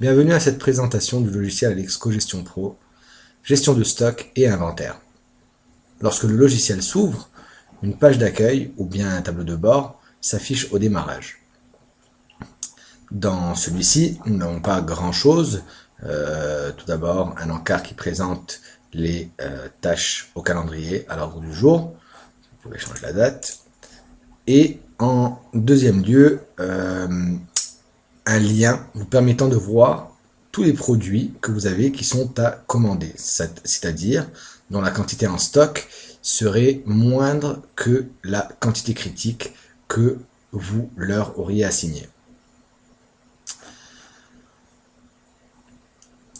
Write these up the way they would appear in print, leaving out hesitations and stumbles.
Bienvenue à cette présentation du logiciel Alexco Gestion Pro, gestion de stock et inventaire. Lorsque le logiciel s'ouvre, une page d'accueil ou bien un tableau de bord s'affiche au démarrage. Dans celui-ci, nous n'avons pas grand-chose. Tout d'abord, un encart qui présente les tâches au calendrier à l'ordre du jour. Vous pouvez changer la date. Et en deuxième lieu, un lien vous permettant de voir tous les produits que vous avez qui sont à commander, c'est-à-dire dont la quantité en stock serait moindre que la quantité critique que vous leur auriez assignée.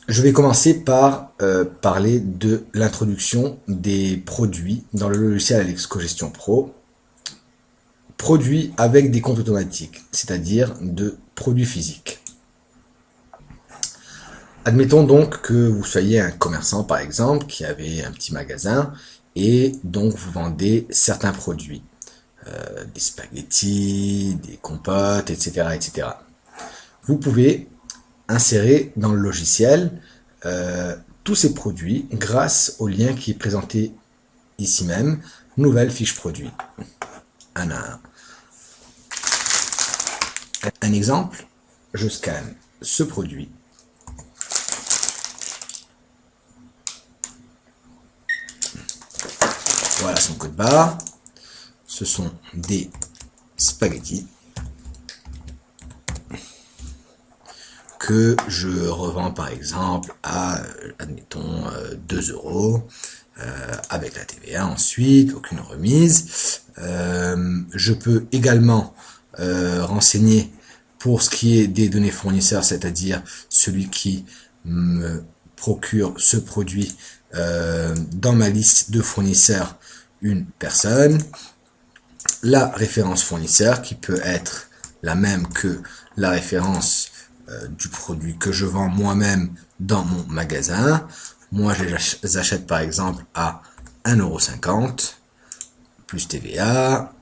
Je vais commencer par parler de l'introduction des produits dans le logiciel Alexco Gestion Pro. Produits avec des comptes automatiques, c'est-à-dire de produits physiques. Admettons donc que vous soyez un commerçant par exemple qui avait un petit magasin et donc vous vendez certains produits, des spaghettis, des compotes, etc., etc. Vous pouvez insérer dans le logiciel tous ces produits grâce au lien qui est présenté ici même, nouvelle fiche produit. Un exemple, je scanne ce produit. Voilà son code barre. Ce sont des spaghettis que je revends par exemple à, admettons, 2 € avec la TVA ensuite, aucune remise. Je peux également renseigner pour ce qui est des données fournisseurs, c'est-à-dire celui qui me procure ce produit dans ma liste de fournisseurs, une personne, la référence fournisseur qui peut être la même que la référence du produit que je vends moi-même dans mon magasin. Moi, je les achète par exemple à 1,50 € plus TVA.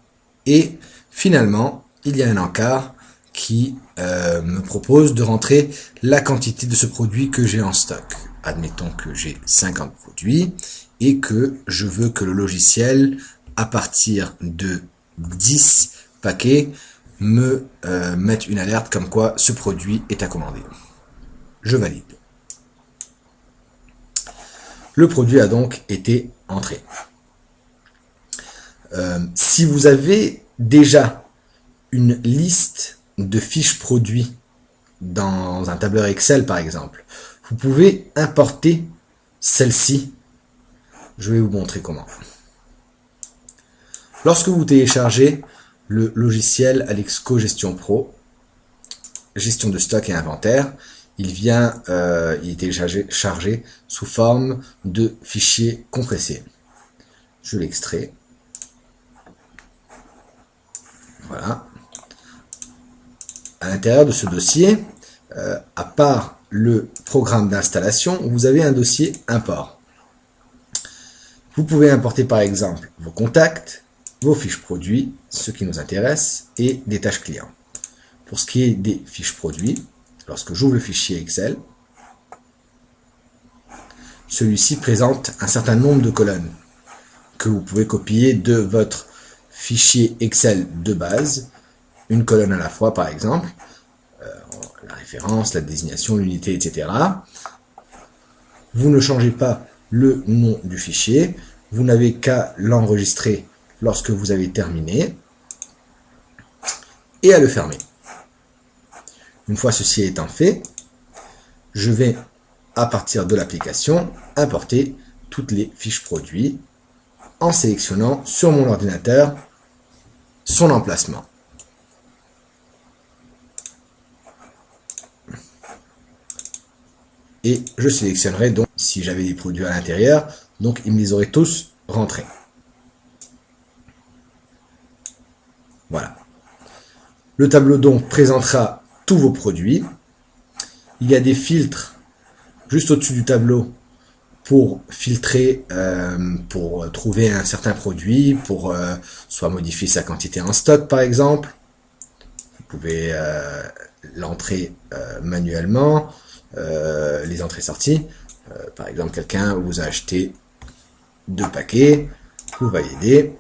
Et finalement, il y a un encart qui me propose de rentrer la quantité de ce produit que j'ai en stock. Admettons que j'ai 50 produits et que je veux que le logiciel, à partir de 10 paquets, me mette une alerte comme quoi ce produit est à commander. Je valide. Le produit a donc été entré. Si vous avez déjà une liste de fiches produits dans un tableur Excel par exemple, vous pouvez importer celle-ci. Je vais vous montrer comment. Lorsque vous téléchargez le logiciel Alexco Gestion Pro, gestion de stock et inventaire, il est téléchargé sous forme de fichier compressé. Je l'extrais. Voilà. À l'intérieur de ce dossier, à part le programme d'installation, vous avez un dossier import. Vous pouvez importer par exemple vos contacts, vos fiches produits, ce qui nous intéresse, et des tâches clients. Pour ce qui est des fiches produits, lorsque j'ouvre le fichier Excel, celui-ci présente un certain nombre de colonnes que vous pouvez copier de votre fichier Excel de base, une colonne à la fois par exemple, la référence, la désignation, l'unité, etc. Vous ne changez pas le nom du fichier, vous n'avez qu'à l'enregistrer lorsque vous avez terminé et à le fermer. Une fois ceci étant fait, je vais, à partir de l'application, importer toutes les fiches produits en sélectionnant sur mon ordinateur son emplacement. Et je sélectionnerai donc, si j'avais des produits à l'intérieur, donc ils me les auraient tous rentrés. Voilà. Le tableau donc présentera tous vos produits. Il y a des filtres juste au-dessus du tableau pour filtrer, pour trouver un certain produit, pour soit modifier sa quantité en stock par exemple. Vous pouvez l'entrer manuellement, les entrées-sorties. Par exemple, quelqu'un vous a acheté 2 paquets, vous validez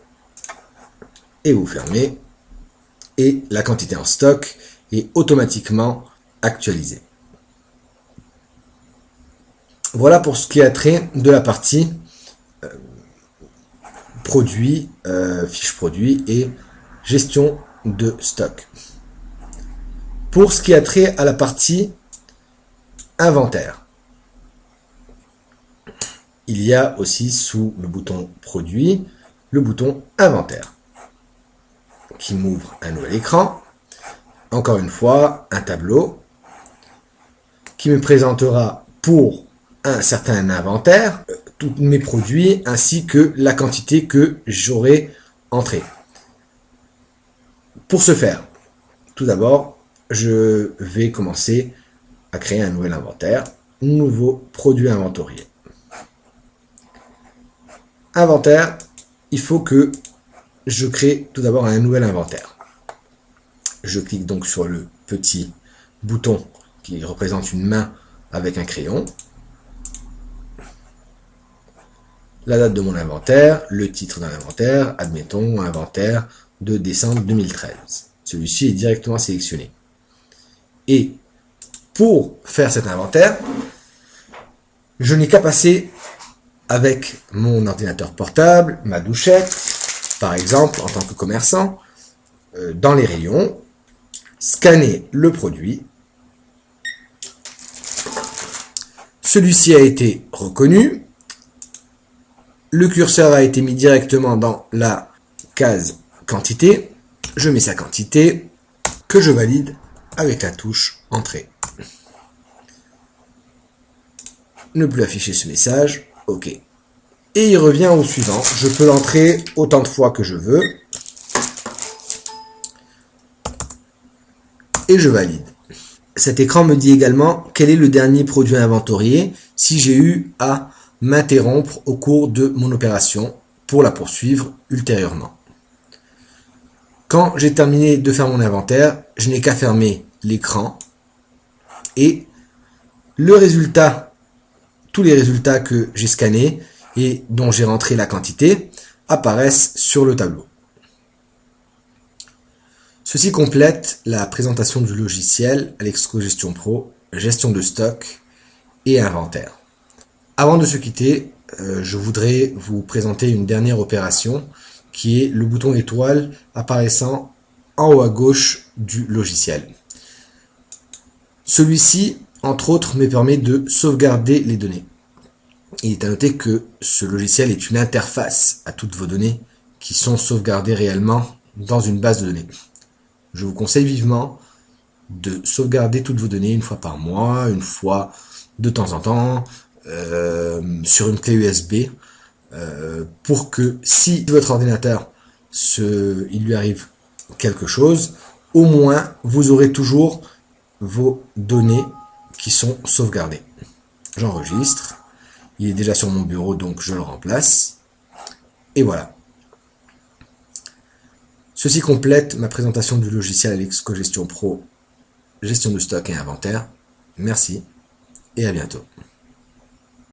et vous fermez, et la quantité en stock est automatiquement actualisée. Voilà pour ce qui a trait de la partie produit, fiche produit et gestion de stock. Pour ce qui a trait à la partie inventaire, il y a aussi sous le bouton produit, le bouton inventaire qui m'ouvre un nouvel écran. Encore une fois, un tableau qui me présentera pour un certain inventaire tous mes produits ainsi que la quantité que j'aurai entrée. Pour ce faire, tout d'abord, je vais commencer à créer un nouvel inventaire, nouveau produit inventorié. Inventaire, il faut que je crée tout d'abord un nouvel inventaire. Je clique donc sur le petit bouton qui représente une main avec un crayon. La date de mon inventaire, le titre de l'inventaire, admettons inventaire de décembre 2013. Celui-ci est directement sélectionné. Et pour faire cet inventaire, je n'ai qu'à passer avec mon ordinateur portable, ma douchette, par exemple, en tant que commerçant, dans les rayons, scanner le produit. Celui-ci a été reconnu. Le curseur a été mis directement dans la case quantité. Je mets sa quantité que je valide avec la touche entrée. Ne plus afficher ce message. OK. Et il revient au suivant. Je peux l'entrer autant de fois que je veux. Et je valide. Cet écran me dit également quel est le dernier produit inventorié si j'ai eu à m'interrompre au cours de mon opération pour la poursuivre ultérieurement. Quand j'ai terminé de faire mon inventaire, je n'ai qu'à fermer l'écran et le résultat, tous les résultats que j'ai scannés et dont j'ai rentré la quantité apparaissent sur le tableau. Ceci complète la présentation du logiciel Alexco Gestion Pro, gestion de stock et inventaire. Avant de se quitter, je voudrais vous présenter une dernière opération qui est le bouton étoile apparaissant en haut à gauche du logiciel. Celui-ci, entre autres, me permet de sauvegarder les données. Il est à noter que ce logiciel est une interface à toutes vos données qui sont sauvegardées réellement dans une base de données. Je vous conseille vivement de sauvegarder toutes vos données une fois par mois, une fois de temps en temps, sur une clé USB, pour que si votre ordinateur, il lui arrive quelque chose, au moins vous aurez toujours vos données qui sont sauvegardées. J'enregistre, il est déjà sur mon bureau donc je le remplace, et voilà. Ceci complète ma présentation du logiciel Alexco Gestion Pro, gestion de stock et inventaire. Merci et à bientôt.